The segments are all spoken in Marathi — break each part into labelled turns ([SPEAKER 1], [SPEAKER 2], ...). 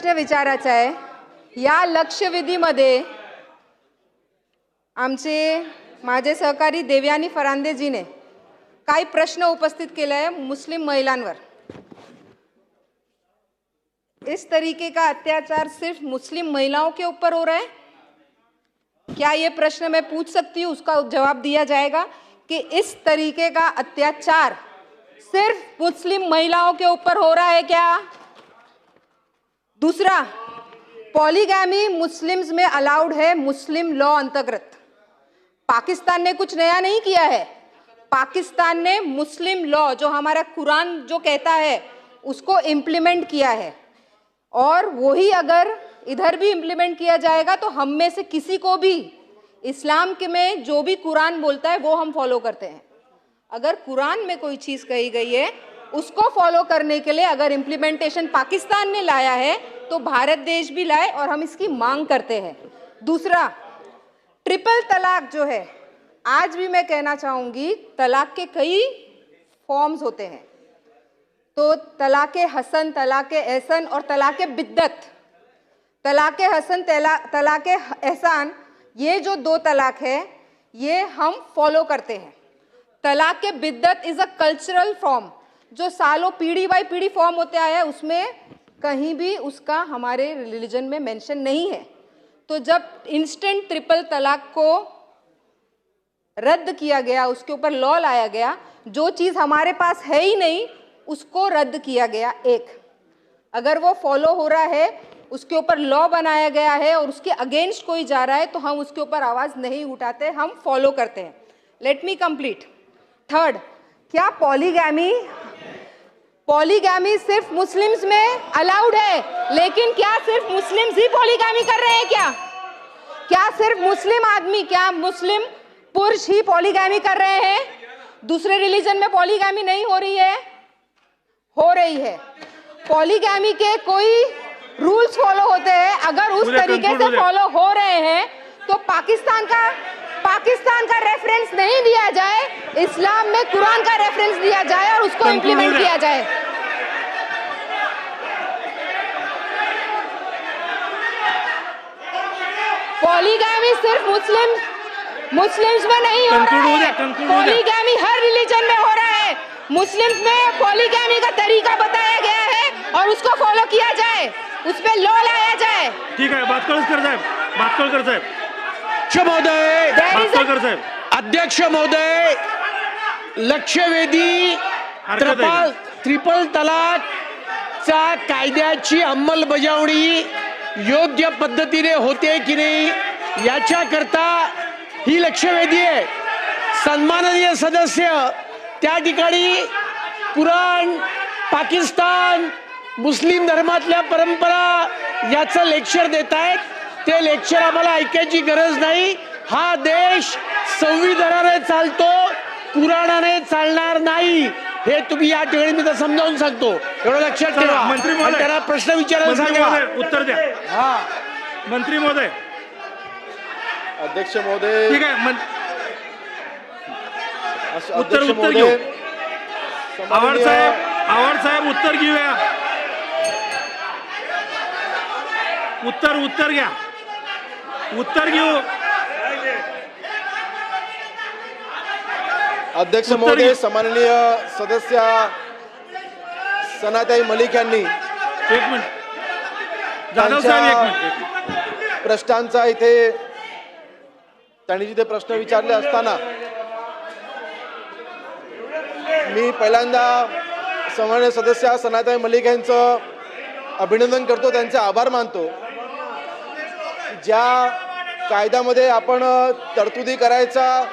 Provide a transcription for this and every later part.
[SPEAKER 1] प्रश्न विचारायचा आहे। या लक्षवेधीमध्ये माझे सहकारी देवयानी फरांदेजीने काही प्रश्न उपस्थित केले हैं मुस्लिम महिलांवर। इस तरीके का अत्याचार सिर्फ मुस्लिम महिलाओं के ऊपर हो रहा है? क्या ये प्रश्न मैं पूछ सकती हूँ, उसका जवाब दिया जाएगा कि इस तरीके का अत्याचार सिर्फ मुस्लिम महिलाओं के ऊपर हो रहा है क्या? दूसरा, पॉलीगैमी मुस्लिम्स में अलाउड है मुस्लिम लॉ अंतर्गत। पाकिस्तान ने कुछ नया नहीं किया है। पाकिस्तान ने मुस्लिम लॉ जो हमारा कुरान जो कहता है उसको इम्प्लीमेंट किया है, और वही अगर इधर भी इम्प्लीमेंट किया जाएगा तो हम में से किसी को भी इस्लाम के में जो भी कुरान बोलता है वो हम फॉलो करते हैं। अगर कुरान में कोई चीज़ कही गई है उसको फॉलो करने के लिए अगर इम्प्लीमेंटेशन पाकिस्तान ने लाया है तो भारत देश भी लाए, और हम इसकी मांग करते हैं। दूसरा, ट्रिपल तलाक जो है, आज भी मैं कहना चाहूँगी तलाक के कई फॉर्म्स होते हैं। तो तलाक़े हसन, तलाक़े एहसन और तलाक़े बिद्दत। तलाक़े हसन, तलाक़े एहसान, ये जो दो तलाक है ये हम फॉलो करते हैं। तलाक़े बिद्दत इज़ अ कल्चरल फॉर्म जो सालों पीढ़ी बाई पीढ़ी फॉर्म होते आया है, उसमें कहीं भी उसका हमारे रिलीजन में मेंशन नहीं है। तो जब इंस्टेंट ट्रिपल तलाक को रद्द किया गया, उसके ऊपर लॉ लाया गया, जो चीज़ हमारे पास है ही नहीं उसको रद्द किया गया। एक, अगर वो फॉलो हो रहा है, उसके ऊपर लॉ बनाया गया है और उसके अगेंस्ट कोई जा रहा है तो हम उसके ऊपर आवाज़ नहीं उठाते, हम फॉलो करते हैं। Let me complete. थर्ड, क्या पॉलीगैमी सिर्फ मुस्लिम्स में अलाउड है? लेकिन क्या सिर्फ मुस्लिम्स ही पॉलीगैमी कर रहे हैं क्या सिर्फ मुस्लिम आदमी, क्या मुस्लिम पुरुष ही पॉलीगैमी कर रहे हैं? दूसरे रिलीजन में पॉलीगैमी नहीं हो रही है? हो रही है। पॉलीगैमी के कोई रूल्स फॉलो होते हैं। अगर उस तरीके से फॉलो हो रहे हैं तो पाकिस्तान का रेफरेंस नहीं दिया जाए, इस्लाम में कुरान का रेफरेंस दिया जाए और उसको इम्प्लीमेंट किया जाए। पॉलीगैमी सिर्फ मुस्लिम्स में नहीं हो रहा है, पॉलीगैमी हर रिलीजन में हो रहा है। मुस्लिम्स में पॉलीगैमी का तरीका बताया गया है और उसको फॉलो किया जाए, उस पे लॉ लाया जाए।
[SPEAKER 2] ठीक है, बात कर साहेब।
[SPEAKER 3] अध्यक्ष महोदय, लक्षवेधी ट्रिपल तलाकचा कायद्याची अंमलबजावणी योग्य पद्धतीने होते की नाही याच्याकरता ही लक्षवेधी आहे। सन्माननीय सदस्य त्या ठिकाणी कुराण, पाकिस्तान, मुस्लिम धर्मातल्या परंपरा याचं लेक्चर देत आहेत। ते लेक्चर आम्हाला ऐकायची गरज नाही। हा देश संविधानाने चालतो, कुराणाने चालणार नाही, हे तुम्ही या ठिकाणी मी तर समजावून सांगतो, एवढं लक्षात ठेवा।
[SPEAKER 2] मंत्री महोदय,
[SPEAKER 3] त्याला प्रश्न विचारायला सांगा,
[SPEAKER 2] उत्तर द्या।
[SPEAKER 3] हा
[SPEAKER 2] मंत्री महोदय,
[SPEAKER 4] अध्यक्ष महोदय,
[SPEAKER 2] ठीक आहे, उत्तर घेऊ। आवाड साहेब उत्तर घेऊया। उत्तर घ्या, उत्तर घेऊ।
[SPEAKER 4] अध्यक्ष महोदय, सन्माननीय सदस्य सनाताई मलिक यांनी
[SPEAKER 2] एक मिनिट, जाधव साहेब एक मिनिट।
[SPEAKER 4] प्रश्नांचा इथे त्यांनी जिथे प्रश्न विचारले असताना मी पहिल्यांदा सन्माननीय सदस्य सनाताई मलिक यांचं अभिनंदन करतो, त्यांचे आभार मानतो। ज्या कायद्यामध्ये आपण तरतुदी करायचा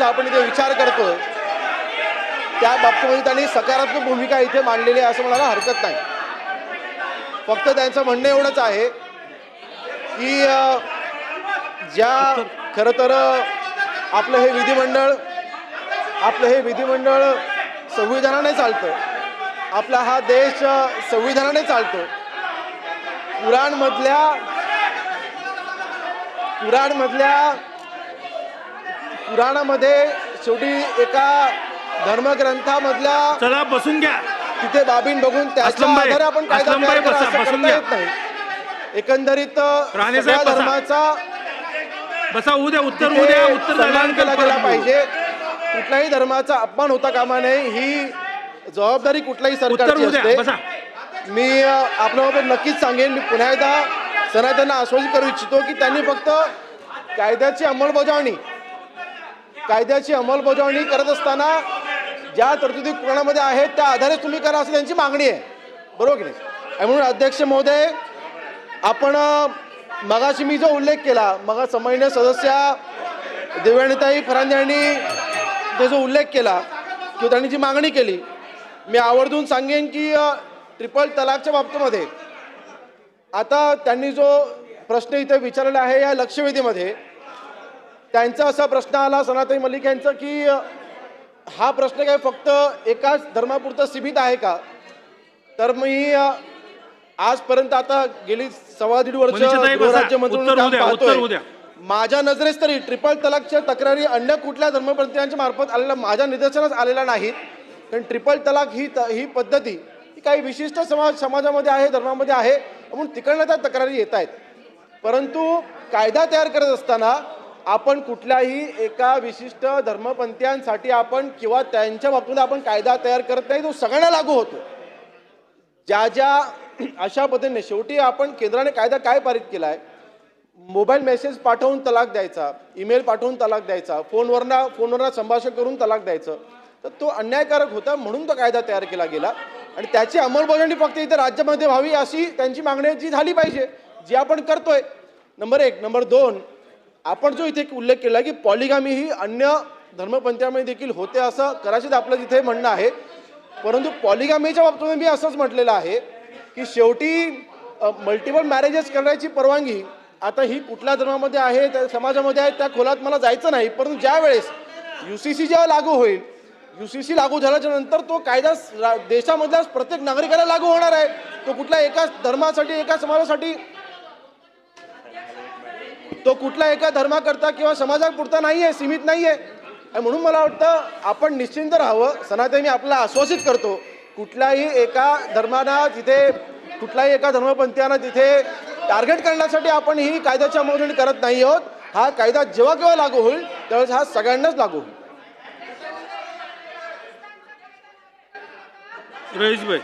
[SPEAKER 4] आपण इथे विचार करतोय त्या बाबतीमध्ये त्यांनी सकारात्मक भूमिका इथे मांडलेली आहे असं म्हणायला हरकत नाही। फक्त त्यांचं म्हणणं एवढंच आहे की ज्या खरं तर आपलं हे विधिमंडळ संविधानाने चालतं, आपला हा देश संविधानाने चालतो। पुराणामध्ये शेवटी एका धर्मग्रंथामधल्या,
[SPEAKER 2] चला बसून घ्या,
[SPEAKER 4] तिथे बाबीन बघून त्याच्या
[SPEAKER 2] अस्लमभाई,
[SPEAKER 4] आधारे आपण कायदा
[SPEAKER 2] अस्लमभाई
[SPEAKER 4] तयार करा,
[SPEAKER 2] बसा,
[SPEAKER 4] असं
[SPEAKER 2] बसून
[SPEAKER 4] करता
[SPEAKER 2] घ्या.
[SPEAKER 4] येत नाही. एकंदरीत
[SPEAKER 2] राणे
[SPEAKER 4] सगळ्या
[SPEAKER 2] साहेब, बसा.
[SPEAKER 4] धर्माचा
[SPEAKER 2] बसा, उद्या उत्तर
[SPEAKER 4] तिथे सन्मान केला गेला पाहिजे. कुठल्याही धर्माचा अपमान होता कामा नये. ही जबाबदारी कुठल्याही सरकारची असते.
[SPEAKER 2] बसा.
[SPEAKER 4] मी आपल्याबरोबर नक्कीच सांगेन. मी पुन्हा एकदा सनातनला आश्वासित करू इच्छितो की त्यांनी फक्त कायद्याची अंमलबजावणी करत असताना ज्या तरतुदी कुराणामध्ये आहेत त्या आधारे तुम्ही करा असं त्यांची मागणी आहे. बरोबर की नाही? आणि म्हणून अध्यक्ष महोदय, आपण मगाशी मी जो उल्लेख केला, मग सन्माननीय सदस्या देवयानीताई फरांदे यांनी ते जो उल्लेख केला किंवा त्यांनी जी मागणी केली, मी आवर्जून सांगेन की ट्रिपल तलाकच्या बाबतीमध्ये आता त्यांनी जो प्रश्न इथे विचारलेला आहे या लक्षवेधीमध्ये, त्यांचा असा प्रश्न आला सनातनी मलिक यांचा की हा प्रश्न काय फक्त एकाच धर्मापुरता सीमित आहे का? तर मी आजपर्यंत आता गेली 1.5 वर्ष गृहराज्यमंत्री म्हणून काम पाहतोय. माझ्या नजरेस तरी ट्रिपल तलाकच्या तक्रारी अन्य कुठल्या धर्मपंथीयांच्या मार्फत आलेल्या माझ्या निदर्शनास आलेल्या नाहीत. कारण ट्रिपल तलाक ही पद्धती ही काही विशिष्ट समाजामध्ये आहे, धर्मामध्ये आहे, म्हणून तिकडनं त्या तक्रारी येत आहेत. परंतु कायदा तयार करत असताना आपण कुठल्याही एका विशिष्ट धर्मपंथीयांसाठी आपण किंवा त्यांच्या बाबतीत आपण कायदा तयार करत नाही, तो सगळ्यांना लागू होतो. ज्या अशा पद्धतीने शेवटी आपण केंद्राने कायदा काय पारित केला आहे, मोबाईल मेसेज पाठवून तलाक द्यायचा, ईमेल पाठवून तलाक द्यायचा, फोनवरनं संभाषण करून तलाक द्यायचं, तर तो अन्यायकारक होता. म्हणून तो कायदा तयार केला गेला आणि त्याची अंमलबजावणी फक्त इथे राज्यामध्ये व्हावी अशी त्यांची मागणी जी झाली पाहिजे, जी आपण करतोय. नंबर 1. नंबर 2, आपण जो इथे उल्लेख केला की पॉलिगामी ही अन्य धर्मपंथीयांमध्ये देखील होते असं कदाचित आपलं तिथे म्हणणं आहे. परंतु पॉलिगामीच्या बाबतीत मी असंच म्हटलेलं आहे की शेवटी मल्टिपल मॅरेजेस करण्याची परवानगी आता ही कुठल्या धर्मामध्ये आहे, त्या समाजामध्ये आहे, त्या खोलात मला जायचं नाही. परंतु ज्या वेळेस UCC जेव्हा लागू होईल, UCC लागू झाल्याच्या नंतर तो कायदा देशामधल्या प्रत्येक नागरिकाला लागू होणार आहे. तो कुठल्या एका धर्मासाठी, एका समाजासाठी, तो कुठल्या एका धर्माकरता किंवा समाजापुरता नाहीये, सीमित नाहीये. आणि म्हणून मला वाटतं आपण निश्चिंत राहावं. सनातनी मी आपल्याला आश्वासित करतो, कुठल्याही एका धर्माना तिथे, कुठल्याही एका धर्मपंथीयांना तिथे टार्गेट करण्यासाठी आपण ही कायद्याची अंमलबजावणी करत नाही आहोत. हा कायदा जेव्हा केव्हा लागू होईल त्यावेळेस हा सगळ्यांनाच लागू होईल.
[SPEAKER 2] रईसभाई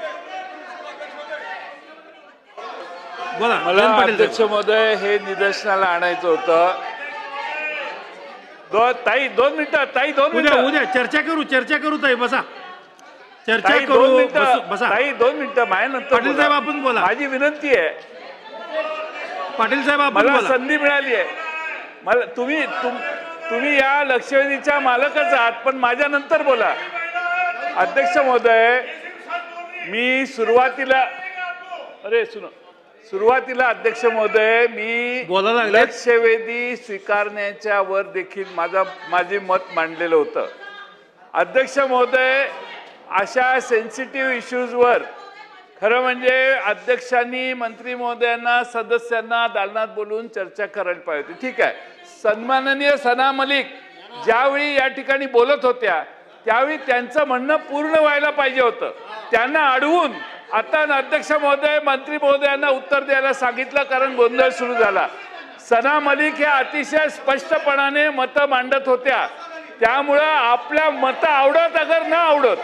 [SPEAKER 2] बोला.
[SPEAKER 5] मला अध्यक्ष महोदय हे निदर्शनाला आणायचं होतं. ताई 2 मिनिटं
[SPEAKER 2] उद्या चर्चा करू ताई. बसा, चर्चा
[SPEAKER 5] ताई,
[SPEAKER 2] करू.
[SPEAKER 5] 2 मिनिटं
[SPEAKER 2] बसा.
[SPEAKER 5] ताई 2 मिनिटं माझ्यानंतर
[SPEAKER 2] पाटील साहेब आपण बोला.
[SPEAKER 5] माझी विनंती आहे.
[SPEAKER 2] पाटील साहेब आपण
[SPEAKER 5] मला
[SPEAKER 2] बोला.
[SPEAKER 5] संधी मिळाली आहे. मला तुम्ही या लक्षवेधीच्या मालकच आहात, पण माझ्यानंतर बोला. अध्यक्ष महोदय, मी सुरुवातीला अध्यक्ष महोदय, मी लक्षवेधी स्वीकारण्याच्या वर देखील माझे मत मांडलेलं होतं. अध्यक्ष महोदय, अशा सेन्सिटिव्ह इश्यूजवर खरं म्हणजे अध्यक्षांनी मंत्री महोदयांना, सदस्यांना दालनात बोलून चर्चा करायला पाहिजे होती. ठीक आहे. सन्माननीय सना मलिक ज्यावेळी या ठिकाणी बोलत होत्या त्यावेळी त्यांचं म्हणणं पूर्ण व्हायला पाहिजे होतं. त्यांना अडवून आता अध्यक्ष महोदय मंत्री महोदयांना उत्तर द्यायला सांगितलं, कारण गोंधळ सुरू झाला. सना मलिक ह्या अतिशय स्पष्टपणाने मतं मांडत होत्या. त्यामुळं आपल्या मतं आवडत अगर न आवडत,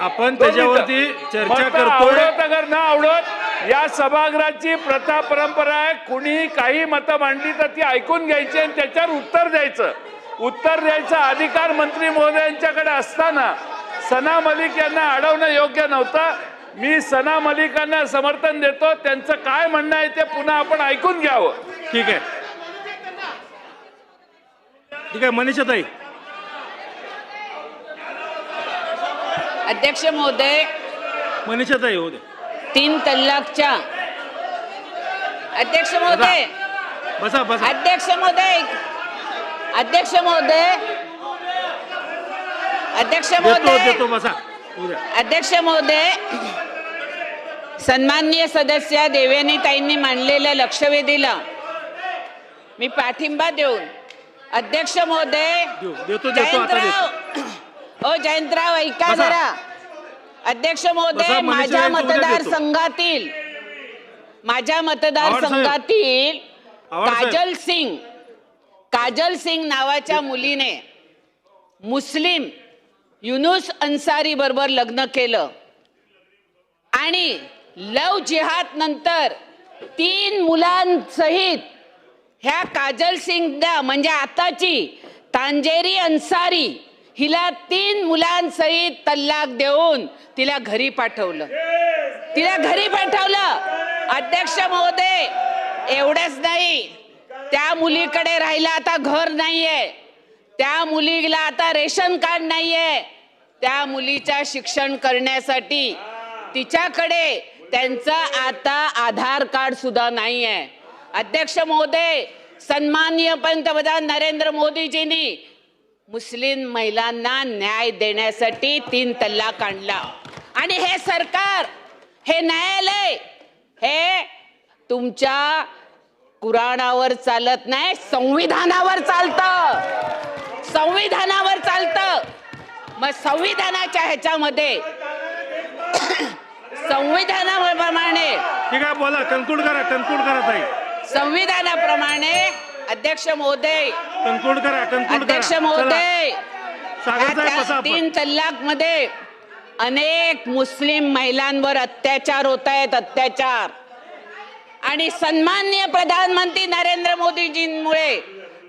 [SPEAKER 2] आपण त्याच्यावरती चर्चा करतोय.
[SPEAKER 5] या सभागृहाची प्रथा परंपरा आहे. कुणी काही मतं मांडली तर ती ऐकून घ्यायची आणि त्याच्यावर उत्तर द्यायचा अधिकार मंत्री महोदयांच्याकडे असताना सना मलिक यांना अडवणं योग्य नव्हतं. मी सना मलिकांना समर्थन देतो. त्यांचं काय म्हणणं आहे ते पुन्हा आपण ऐकून घ्यावं.
[SPEAKER 2] ठीक आहे. मनीषाताई.
[SPEAKER 6] अध्यक्ष महोदय,
[SPEAKER 2] मनीषाताई होऊ दे.
[SPEAKER 6] 3 तलाकच्या अध्यक्ष महोदय,
[SPEAKER 2] बसा.
[SPEAKER 6] अध्यक्ष महोदय,
[SPEAKER 2] बसा.
[SPEAKER 6] अध्यक्ष महोदय, सन्माननीय सदस्य देवयानीताईंनी मांडलेल्या लक्षवेधीला मी पाठिंबा देऊन अध्यक्ष महोदय, जयंतराव ऐका जरा. अध्यक्ष
[SPEAKER 2] बसा,
[SPEAKER 6] महोदय,
[SPEAKER 2] मनीषा
[SPEAKER 6] माझ्या
[SPEAKER 2] यांचं उद्या देतो.
[SPEAKER 6] मतदारसंघातील
[SPEAKER 2] आवाज साहेब.
[SPEAKER 6] काजल सिंग नावाच्या मुलीने मुस्लिम युनुस अन्सारी बरोबर लग्न केलं आणि लव जिहाद नंतर 3 मुलांसहित ह्या काजल सिंगला म्हणजे आताची तांजेरी अन्सारी हिला 3 मुलांसहित तल्लाक देऊन तिला घरी पाठवलं. अध्यक्ष महोदय, एवढंच नाही, त्या मुलीकडे राहिला आता घर नाहीये, त्या मुलीला आता रेशन कार्ड नाहीये, त्या मुलीच्या शिक्षण करण्यासाठी तिच्याकडे त्यांचं आता आधार कार्ड सुद्धा नाहीये. अध्यक्ष महोदय, सन्माननीय पंतप्रधान नरेंद्र मोदीजींनी मुस्लिम महिलांना न्याय देण्यासाठी 3 तलाक आणला आणि हे सरकार, हे न्यायालय, हे तुमच्या कुराणावर चालत नाही, संविधानावर चालतं. मग संविधानाच्या ह्याच्यामध्ये संविधानाप्रमाणे
[SPEAKER 2] ठीक आहे, बोला, कन्क्लूड करा ताई.
[SPEAKER 6] संविधानाप्रमाणे अध्यक्ष महोदय,
[SPEAKER 2] कन्क्लूड करा.
[SPEAKER 6] अध्यक्ष महोदय,
[SPEAKER 2] सागर साहेब, बसा आपण.
[SPEAKER 6] 3 तल्लाक मध्ये अनेक मुस्लिम महिलांवर अत्याचार होत आहेत, आणि सन्माननीय प्रधानमंत्री नरेंद्र मोदीजींमुळे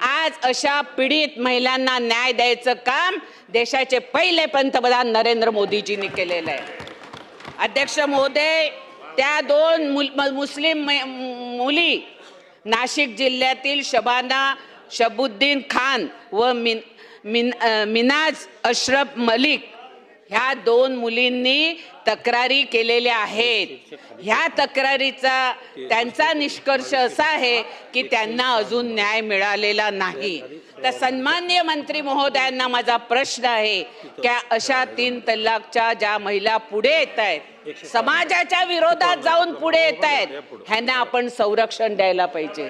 [SPEAKER 6] आज अशा पीडित महिलांना न्याय द्यायचं काम देशाचे पहिले पंतप्रधान नरेंद्र मोदीजींनी केलेलं आहे. अध्यक्ष महोदय, त्या 2 मुस्लिम मुली नाशिक जिल्ह्यातील शबाना शबुद्दीन खान व मिनाज अशरफ मलिक ह्या 2 मुलींनी तक्रारी केलेल्या आहेत. ह्या तक्रारीचा त्यांचा निष्कर्ष असा आहे की त्यांना अजून न्याय मिळालेला नाही. तर सन्माननीय मंत्री महोदयांना माझा प्रश्न आहे की अशा 3 तलाकच्या ज्या महिला पुढे येत आहेत, समाजाच्या विरोधात जाऊन पुढे येत आहेत, ह्यांना आपण संरक्षण द्यायला पाहिजे,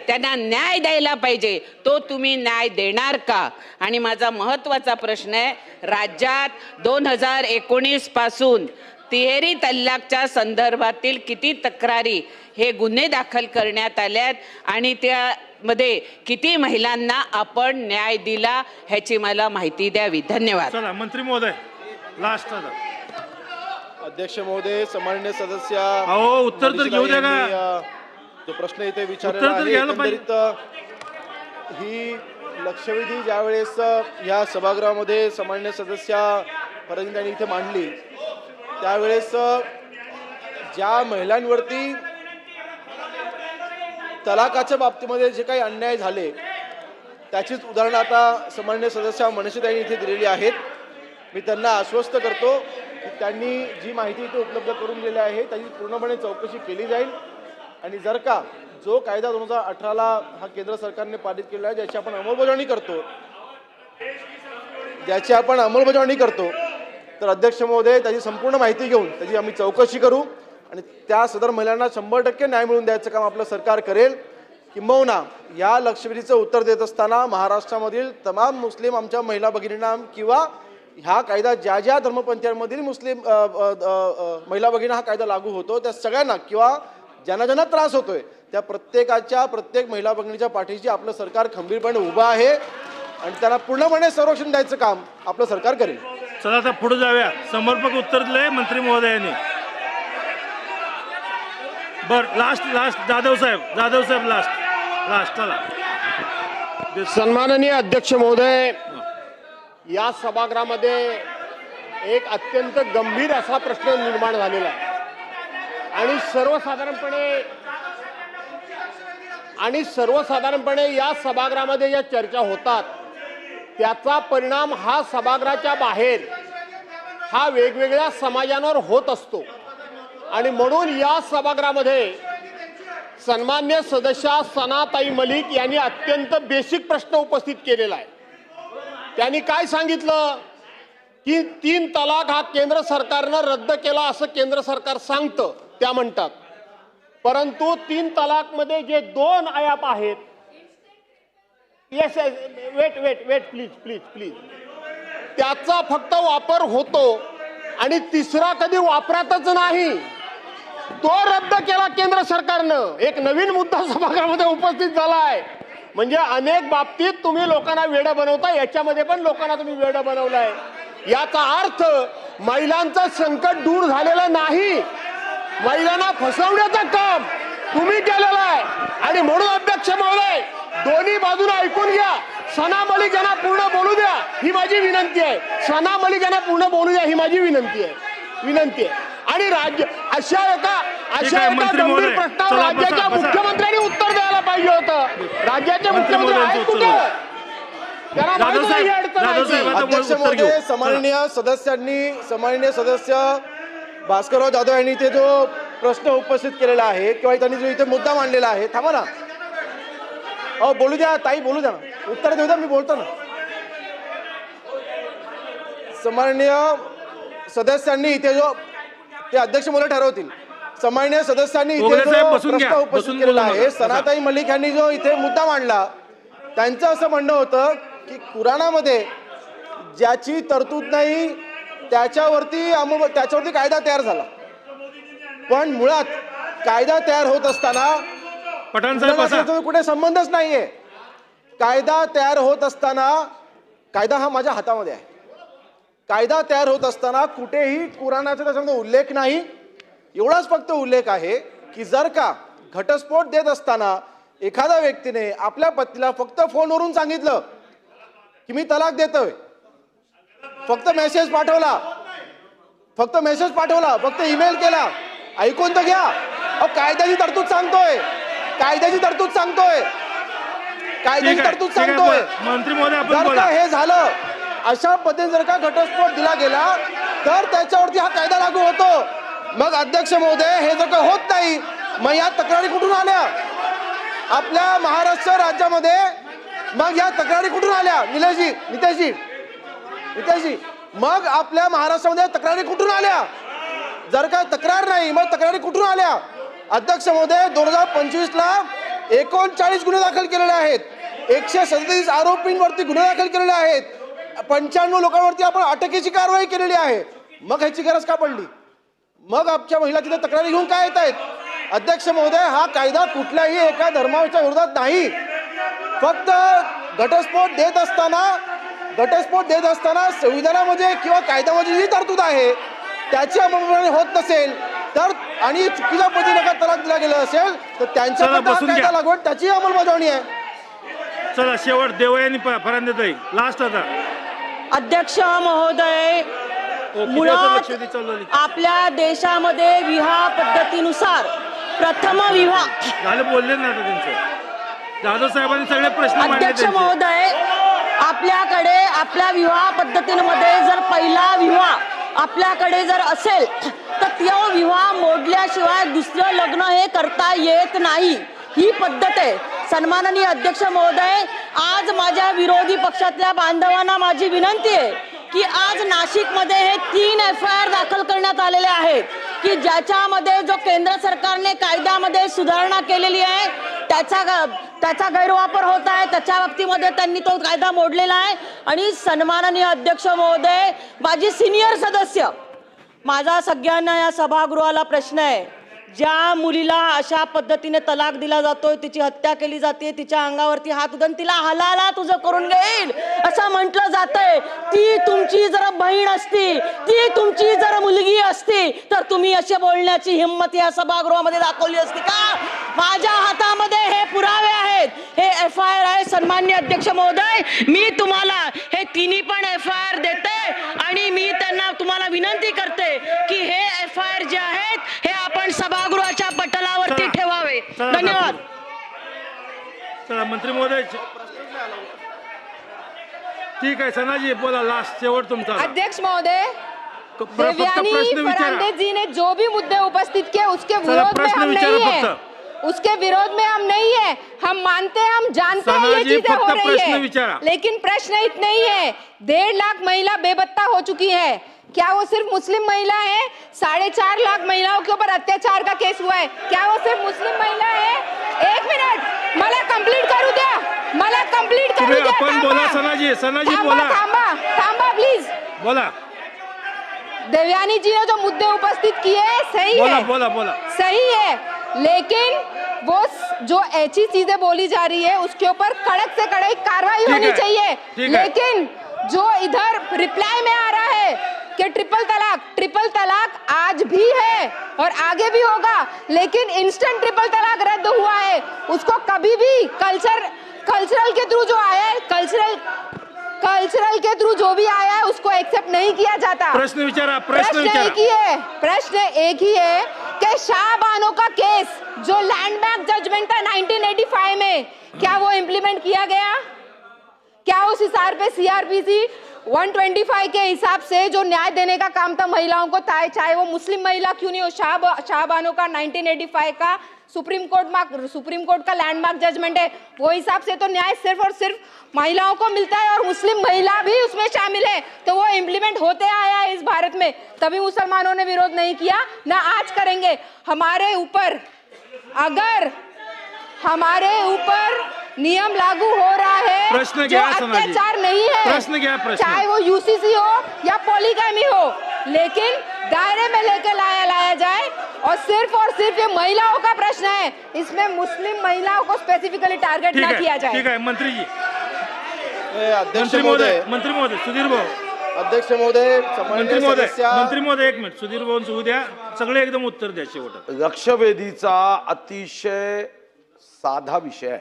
[SPEAKER 6] त्यांना न्याय द्यायला पाहिजे. तो तुम्ही न्याय देणार का? आणि माझा महत्त्वाचा प्रश्न आहे, राज्यात 2019 पासून 3 तल्लाकच्या संदर्भातील किती तक्रारी हे गुन्हे दाखल करण्यात आल्यात आणि त्यामध्ये किती महिलांना आपण न्याय दिला ह्याची मला माहिती द्यावी. धन्यवाद.
[SPEAKER 2] चला, मंत्री महोदय, लास्ट.
[SPEAKER 4] अध्यक्ष महोदय, सन्माननीय सदस्य,
[SPEAKER 2] उत्तर तर घेऊ द्या का?
[SPEAKER 4] जो प्रश्न इथे विचारलेला
[SPEAKER 2] उत्तर तर
[SPEAKER 4] आहे,
[SPEAKER 2] घ्यायला पाहिजे.
[SPEAKER 4] एकंदरीत ही लक्षवेधी ज्यावेळेस या सभागृहामध्ये सन्माननीय सदस्य फरंगी यांनी इथे मांडली, त्यावेळेस ज्या महिलांवरती तलाकाच्या बाबतीमध्ये जे काही अन्याय झाले त्याचीच उदाहरणं आता सन्माननीय सदस्य मनसे यांनी इथे दिलेली आहेत. मी त्यांना आश्वस्त करतो की त्यांनी जी माहिती इथे उपलब्ध करून दिली आहे त्याची पूर्णपणे चौकशी केली जाईल आणि जर का जो कायदा 2018ला हा केंद्र सरकारने पारित केलेला आहे ज्याची आपण अंमलबजावणी करतो तर अध्यक्ष महोदय त्याची संपूर्ण माहिती घेऊन त्याची आम्ही चौकशी करू आणि त्या सदर महिलांना 100% न्याय मिळवून द्यायचं काम आपलं सरकार करेल. किंबहुना या लक्षवेधीचं उत्तर देत असताना महाराष्ट्रामधील तमाम मुस्लिम आमच्या महिला भगिनींना किंवा हा कायदा ज्या ज्या धर्मपंथीयांमधील मुस्लिम महिला भगिनींना हा कायदा लागू होतो त्या सगळ्यांना किंवा ज्यांना ज्यांना त्रास होतोय त्या प्रत्येक महिला भगिनीच्या पाठीशी आपलं सरकार खंबीरपणे उभं आहे आणि त्यांना पूर्णपणे संरक्षण द्यायचं काम आपलं सरकार करेल.
[SPEAKER 2] चला, आता पुढे जाऊया. समर्पक उत्तर दिले मंत्री महोदयांनी. बर, लास्ट जाधव साहेब लास्ट. चला.
[SPEAKER 3] सन्माननीय अध्यक्ष महोदय, या सभागृहामध्ये एक अत्यंत गंभीर असा प्रश्न निर्माण झालेला आहे आणि सर्वसाधारणपणे या सभागृहामध्ये ज्या चर्चा होतात त्याचा परिणाम हा सभागृहाच्या बाहेर हा वेगवेगळ्या समाजांवर होत असतो आणि म्हणून या सभागृहामध्ये सन्मान्य सदस्या सनाताई मलिक यांनी अत्यंत बेसिक प्रश्न उपस्थित केलेला आहे. त्यांनी काय सांगितलं की 3 तलाक हा केंद्र सरकारनं रद्द केला असं केंद्र सरकार सांगतं, त्या म्हणतात, परंतु 3 तलाक मध्ये जे 2 आयाप आहेत, येस वेट प्लीज, त्याचा फक्त वापर होतो आणि तिसरा कधी वापरातच नाही, तो रद्द केला केंद्र सरकारनं. एक नवीन मुद्दा सभागृहामध्ये उपस्थित झालाय. म्हणजे अनेक बाबतीत तुम्ही लोकांना वेडं बनवता, याच्यामध्ये पण लोकांना तुम्ही वेडं बनवलंय. याचा अर्थ महिलांचं संकट दूर झालेलं नाही, महिलांना फसवण्याचं काम तुम्ही केलेलं आहे. आणि म्हणून अध्यक्ष महोदय, दोन्ही बाजूला ऐकून घ्या. सना मलिक यांना पूर्ण बोलू द्या ही माझी विनंती आहे. सना मलिक यांना पूर्ण बोलू द्या ही माझी विनंती आहे. आणि राज्य अशा एका
[SPEAKER 2] मंत्री
[SPEAKER 3] गंभीर
[SPEAKER 2] महोदय,
[SPEAKER 3] प्रश्नावर
[SPEAKER 2] चला,
[SPEAKER 3] राज्याच्या
[SPEAKER 2] बसा.
[SPEAKER 3] मुख्यमंत्र्यांनी उत्तर द्यायला पाहिजे होतं. राज्याचे
[SPEAKER 2] मंत्री
[SPEAKER 3] मुख्यमंत्री
[SPEAKER 2] महोदयांचं
[SPEAKER 3] आहेत
[SPEAKER 2] उत्तर
[SPEAKER 3] कुठे?
[SPEAKER 2] द्या.
[SPEAKER 3] त्यांना माहिती
[SPEAKER 2] दादासाहेब,
[SPEAKER 3] नाही ही अडचण आहे
[SPEAKER 2] दादासाहेब,
[SPEAKER 3] ती.
[SPEAKER 2] आता
[SPEAKER 4] अध्यक्ष
[SPEAKER 2] उत्तर घेऊ.
[SPEAKER 4] महोदय, सन्माननीय सदस्य भास्करराव जाधव यांनी ते जो प्रश्न उपस्थित केलेला आहे किंवा त्यांनी जो इथे मुद्दा मांडलेला आहे, थांबा ना. अहो बोलू द्या ताई, बोलू द्या ना, उत्तर देऊ द्या, मी बोलतो ना. सन्माननीय सदस्यांनी इथे जो ते अध्यक्ष महोदय ठरवतील. सन्माननीय सदस्यांनी इथे
[SPEAKER 2] कोगले साहेब,
[SPEAKER 4] जो
[SPEAKER 2] बसून घ्या.
[SPEAKER 4] प्रश्न उपस्थित
[SPEAKER 2] बसून
[SPEAKER 4] केलेला
[SPEAKER 2] बोलू
[SPEAKER 4] आहे,
[SPEAKER 2] नका.
[SPEAKER 4] सनाताई मलिक यांनी जो इथे मुद्दा मांडला, त्यांचं असं म्हणणं होतं की कुराणामध्ये ज्याची तरतूद नाही त्याच्यावरती कायदा तयार झाला. पण मुळात कायदा तयार होत असताना
[SPEAKER 2] पठाण साहेब, बसा.
[SPEAKER 4] कुराणाचा कुठे संबंधच नाहीये. कायदा तयार होत असताना, कायदा हा माझ्या हातामध्ये आहे, कायदा तयार होत असताना कुठेही कुराणाचा त्याच्यामध्ये उल्लेख नाही. एवढाच फक्त उल्लेख आहे की जर का घटस्फोट देत असताना एखाद्या व्यक्तीने आपल्या पत्नीला फक्त फोनवरून सांगितलं की मी तलाक देतोय, फक्त मेसेज पाठवला, फक्त ईमेल केला, ऐकून तर घ्या. अहो कायद्याची तरतूद सांगतोय,
[SPEAKER 2] मंत्री महोदय, आपण
[SPEAKER 4] जर
[SPEAKER 2] बोला.
[SPEAKER 4] का हे झालं, अशा पद्धतीने जर का घटस्फोट दिला गेला तर त्याच्यावरती हा कायदा लागू होतो. मग अध्यक्ष महोदय, हे जर का होत नाही, मग या तक्रारी कुठून आल्या आपल्या महाराष्ट्र राज्यामध्ये? मग या तक्रारी कुठून आल्या नितेशजी? मग आपल्या महाराष्ट्रामध्ये तक्रारी कुठून आल्या? जर का तक्रार नाही, मग तक्रारी कुठून आल्या? अध्यक्ष महोदय, 2025 ला 39 गुन्हे दाखल केलेले आहेत, 137 आरोपींवरती गुन्हे दाखल केलेले आहेत, 95 लोकांवरती आपण अटकेची कारवाई केलेली आहे. मग ह्याची गरज का पडली? मग आमच्या महिला तिथे तक्रारी घेऊन काय येत आहेत? अध्यक्ष महोदय, हा कायदा कुठल्याही एका धर्माच्या विरोधात नाही. फक्त घटस्फोट देत असताना संविधानामध्ये किंवा कायद्यामध्ये जी तरतूद आहे त्याची अंमलबजावणी होत नसेल तर, आणि चुकीच्या पद्धतीने तलाक दिला गेला असेल तर त्यांच्या कायदा लागवड त्याची अंमलबजावणी आहे.
[SPEAKER 2] चला, शेवट देवयानी फरांदेताई, लास्ट आता.
[SPEAKER 7] अध्यक्ष महोदय, मुळात आपल्या देशामध्ये विवाह पद्धतीनुसार प्रथम विवाह,
[SPEAKER 2] झाले बोलले ना आता त्यांचं. जाधव साहेबांनी सगळे प्रश्न मांडले
[SPEAKER 7] अध्यक्ष
[SPEAKER 2] त्यांचे.
[SPEAKER 7] महोदय, आपल्याकडे आपल्या विवाह पद्धतीमध्ये जर पहिला विवाह आपल्याकडे जर असेल तर तो विवाह मोडल्याशिवाय दुसरं लग्न हे करता येत नाही, ही पद्धत आहे. सन्माननीय अध्यक्ष महोदय, आज माझ्या विरोधी पक्षातल्या बांधवांना माझी विनंती आहे की आज नाशिकमध्ये हे 3 FIR दाखल करण्यात आलेले आहेत की ज्याच्यामध्ये जो केंद्र सरकारने कायद्यामध्ये सुधारणा केलेली आहे त्याचा गैरवापर होत आहे, त्याच्या बाबतीमध्ये त्यांनी तो कायदा मोडलेला आहे. आणि सन्माननीय अध्यक्ष महोदय, माझी सिनियर सदस्य, माझा सगळ्यांना या सभागृहाला प्रश्न आहे, ज्या मुलीला अशा पद्धतीने तलाक दिला जातोय, तिची हत्या केली जाते, तिच्या अंगावरती हात उधन तिला हलाला तुझं करून घेईल असं म्हटलं जातंय, ती तुमची जर बहीण असती, ती तुमची जर मुलगी असती तर तुम्ही असे बोलण्याची हिंमत या सभागृहामध्ये दाखवली असती का? माझ्या हातामध्ये हे पुरावे आहेत, हे FIR आहे. सन्माननीय अध्यक्ष महोदय, मी तुम्हाला हे तिन्ही पण FIR देते आणि मी त्यांना तुम्हाला विनंती करते की हे FIR जे आहेत हे आपण सभागृहाच्या पटलावरती ठेवावे. धन्यवाद.
[SPEAKER 2] चला, मंत्री महोदय, ठीक आहे. सनाजी बोला, लास्ट शेवट तुमचा.
[SPEAKER 1] अध्यक्ष महोदय,
[SPEAKER 2] फक्त
[SPEAKER 1] देवयानी
[SPEAKER 2] प्रश्न विचारा.
[SPEAKER 1] फरांदे जी ने जो भी मुद्दे उपस्थित किए उसके विरोध में
[SPEAKER 2] प्रश्न
[SPEAKER 1] हम
[SPEAKER 2] विचारा
[SPEAKER 1] नहीं है,
[SPEAKER 2] फक्त.
[SPEAKER 1] उसके विरोध में हम नहीं है. हम मानते हैं, हम जानते हैं ये
[SPEAKER 2] सनाजी,
[SPEAKER 1] चीजें हो
[SPEAKER 2] फक्त
[SPEAKER 1] रही
[SPEAKER 2] प्रश्न
[SPEAKER 1] है,
[SPEAKER 2] विचारा.
[SPEAKER 1] लेकिन प्रश्न इतने ही है. 1.5 लाख महिला बेपत्ता हो चुकी है. क्या वो सिर्फ मुस्लिम महिला है? 4.5 लाख महिलाओं के ऊपर अत्याचार का केस हुआ है. क्या वो सिर्फ मुस्लिम महिला है? 1 मिनिट, मला कंप्लीट करू द्या.
[SPEAKER 2] आपण बोला. सनाजी बोला.
[SPEAKER 1] थांबा प्लीज.
[SPEAKER 2] बोला.
[SPEAKER 1] देवयानी जी ने जो मुद्दे उपस्थित किए सही
[SPEAKER 2] बोला
[SPEAKER 1] है,
[SPEAKER 2] बोला बोला
[SPEAKER 1] सही है, लेकिन वो जो ऐसी चीजें बोली जा रही है उसके ऊपर कड़क से कड़क कार्रवाई
[SPEAKER 2] ठीक
[SPEAKER 1] होनी
[SPEAKER 2] है,
[SPEAKER 1] चाहिए।
[SPEAKER 2] ठीक है।
[SPEAKER 1] लेकिन जो इधर रिप्लाई में आ रहा है कि ट्रिपल तलाक आज भी है और आगे भी होगा, लेकिन इंस्टेंट ट्रिपल तलाक रद्द हुआ है, उसको कभी भी कल्चरल के थ्रू जो आया है, कल्चरल के थ्रू जो भी आया है उसको एक्सेप्ट नहीं किया जाता।
[SPEAKER 2] प्रश्न विचारा, प्रश्न
[SPEAKER 1] प्रश्न
[SPEAKER 2] विचारा।
[SPEAKER 1] एक ही है, प्रश्न एक ही है कि शाहबानो का केस जो लैंडमार्क जजमेंट था 1985 में, क्या वो इम्प्लीमेंट किया गया? क्या उस हिसाब पे सीआरपीसी 125 के हिसाब से जो न्याय देने का काम था महिलाओं को, चाहे वो मुस्लिम महिला क्यों नहीं हो, शाहबानो का 1985 का सुप्रीम कोर्ट का लैंडमार्क जजमेंट है, वो हिसाब से तो न्याय सिर्फ और सिर्फ महिलाओं को मिलता है और मुस्लिम महिला भी उसमें शामिल है, तो वो इम्प्लीमेंट होते आया है इस भारत में, तभी मुसलमानों ने विरोध नहीं किया, ना आज करेंगे। हमारे ऊपर अगर हमारे ऊपर नियम लागू हो रहा है
[SPEAKER 2] प्रश्न
[SPEAKER 1] जो
[SPEAKER 2] क्या है, सना जी?
[SPEAKER 1] अत्याचार नहीं है,
[SPEAKER 2] प्रश्न क्या है, प्रश्न?
[SPEAKER 1] चाहे वो यूसीसी हो या पॉलीगैमी हो, लेकिन दायरे में लेकर लाया जाए और सिर्फ ये महिलाओं का प्रश्न है, इसमें मुस्लिम महिलाओं को स्पेसिफिकली टारगेट
[SPEAKER 2] ठीक
[SPEAKER 1] ना किया
[SPEAKER 2] है,
[SPEAKER 1] जाए।
[SPEAKER 2] ठीक है मंत्री जी,
[SPEAKER 4] अध्यक्ष महोदय,
[SPEAKER 2] मंत्री महोदय सुधीर भाऊ,
[SPEAKER 4] अध्यक्ष महोदय,
[SPEAKER 2] मंत्री
[SPEAKER 4] सन्माननीय
[SPEAKER 2] महोदय,
[SPEAKER 4] सदस्य,
[SPEAKER 2] मंत्री महोदय एक मिनिट, सुधीर भाऊ होऊ द्या, सगळे एकदम उत्तर द्या शेवटात।
[SPEAKER 8] लक्षवेधीचा अतिशय साधा विषय आहे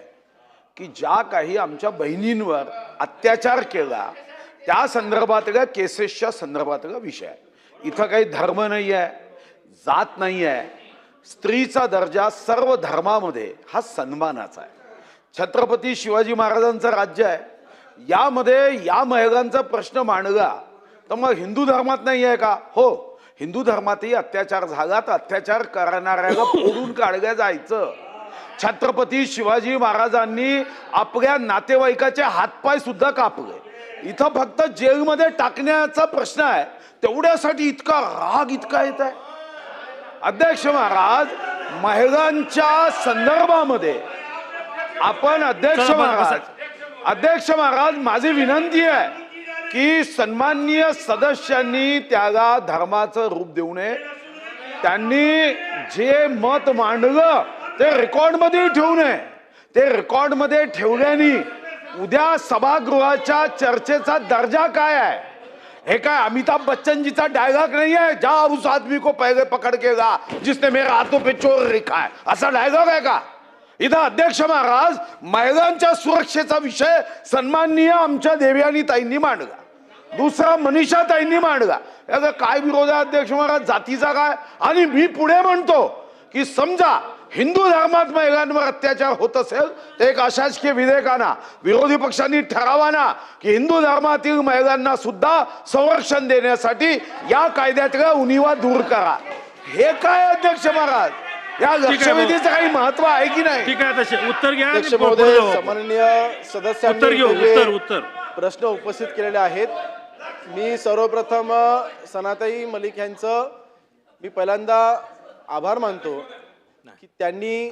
[SPEAKER 8] की ज्या काही आमच्या बहिणींवर अत्याचार केला त्या संदर्भातल्या केसेसच्या संदर्भातला विषय आहे। इथं काही धर्म नाही आहे, जात नाही आहे, स्त्रीचा दर्जा सर्व धर्मामध्ये हा सन्मानाचा आहे। छत्रपती शिवाजी महाराजांचं राज्य आहे, यामध्ये या महिलांचा प्रश्न मांडला तर मग हिंदू धर्मात नाही आहे का? हो, हिंदू धर्मातही अत्याचार झाला तर अत्याचार करणाऱ्याला फोडून काढल्या जायचं। छत्रपती शिवाजी महाराजांनी आपल्या नातेवाईकाचे हातपाय सुद्धा कापले। इथं फक्त जेलमध्ये टाकण्याचा प्रश्न आहे, तेवढ्यासाठी इतका राग इतका येत आहे? अध्यक्ष महाराज, महिलांच्या संदर्भामध्ये आपण अध्यक्ष महाराज माझी विनंती आहे की सन्माननीय सदस्यांनी त्याला धर्माचं रूप देऊ नये। त्यांनी जे मत मांडलं ते रेकॉर्डमध्ये ठेवू नये। ते रेकॉर्डमध्ये ठेवल्याने उद्या सभागृहाच्या चर्चेचा दर्जा काय आहे? हे काय अमिताभ बच्चन जीचा डायलॉग नाही आहे, जा उस आदमी को पहले पकड़ के ला जिसने मेरे हाथों पे चोर लिखा है, असा डायलॉग आहे का? इथं अध्यक्ष महाराज, महिलांच्या सुरक्षेचा विषय सन्माननीय आमच्या देवयानी ताईंनी मांडला, दुसरा मनीषा ताईंनी मांडला। याचा काय विरोध आहे अध्यक्ष महाराज? जातीचा काय? आणि मी पुढे म्हणतो की समजा हिंदू धर्मात महिलांवर अत्याचार होत असेल तर एक अशासकीय विधेयकाना विरोधी पक्षांनी ठरावाना की हिंदू धर्मातील महिलांना सुद्धा संरक्षण देण्यासाठी या कायद्यातला उणिवा दूर करा। हे काय अध्यक्ष महाराज? या लक्षवेधीचं काही महत्व आहे की नाही?
[SPEAKER 2] ठीक आहे, तसे उत्तर घ्या।
[SPEAKER 4] अध्यक्ष महोदय, सन्माननीय सदस्यांनी
[SPEAKER 2] उत्तर
[SPEAKER 4] प्रश्न उपस्थित केलेले आहेत। मी सर्वप्रथम सनाताई मलिक यांचं मी पहिल्यांदा आभार मानतो की त्यांनी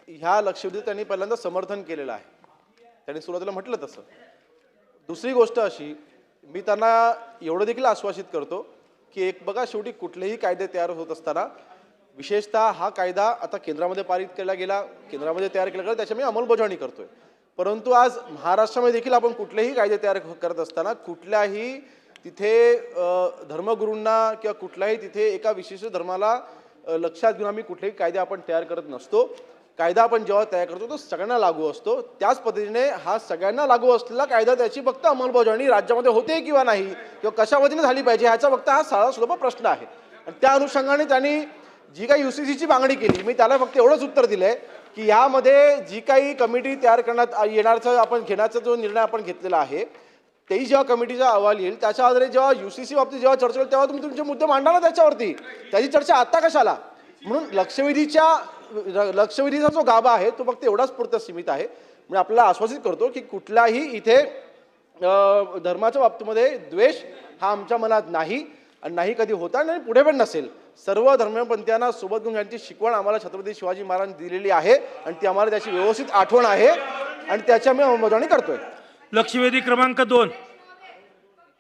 [SPEAKER 4] ह्या लक्षवेधीचं त्यांनी पहिल्यांदा समर्थन केलेलं आहे, त्यांनी सुरुवातीला म्हटलं तसं। दुसरी गोष्ट अशी, मी त्यांना एवढं देखील आश्वासित करतो की एक बघा, शेवटी कुठलेही कायदे तयार होत असताना विशेषतः हा कायदा आता केंद्रामध्ये पारित केला गेला, केंद्रामध्ये तयार केला गेला, त्याच्यामुळे अंमलबजावणी करतोय, परंतु आज महाराष्ट्रामध्ये देखील आपण कुठलेही कायदे तयार करत असताना कुठल्याही तिथे धर्मगुरूंना किंवा कुठल्याही तिथे एका विशिष्ट धर्माला लक्षात घेऊन आम्ही कुठलेही कायदे आपण तयार करत नसतो। कायदा आपण जेव्हा तयार करतो तो सगळ्यांना लागू असतो, त्याच पद्धतीने हा सगळ्यांना लागू असलेला कायदा त्याची फक्त अंमलबजावणी राज्यामध्ये होते किंवा नाही किंवा कशा पद्धतीने झाली पाहिजे ह्याचा फक्त हा साधा सोपा प्रश्न आहे। आणि त्या अनुषंगाने त्यांनी जी काही यूसीसीची मागणी केली, मी त्याला फक्त एवढंच उत्तर दिलंय की यामध्ये जी काही कमिटी तयार करण्यात येण्याचा आपण घेण्याचा जो निर्णय आपण घेतलेला आहे, तेही जेव्हा कमिटीचा अहवाल येईल त्याच्या आधारे जेव्हा यूसीसी बाबतीत जेव्हा चर्चा होईल तेव्हा तुम्ही तुमचे मुद्दे मांडा ना त्याच्यावरती, त्याची चर्चा आता कशाला? म्हणून लक्षवेधीचा जो गाभा आहे तो फक्त एवढाच पुरता सीमित आहे। म्हणजे आपल्याला आश्वासित करतो की कुठल्याही इथे धर्माच्या बाबतीमध्ये द्वेष हा आमच्या मनात नाही आणि नाही कधी होता आणि पुढे पण नसेल। सर्व धर्मपंथीयांना सोबत घेऊन यांची शिकवण आम्हाला छत्रपती शिवाजी महाराजांनी दिलेली आहे आणि ती आम्हाला त्याची व्यवस्थित आठवण आहे आणि त्याची आम्ही अंमलबजावणी करतोय।
[SPEAKER 2] लक्षवेधी क्रमांक 2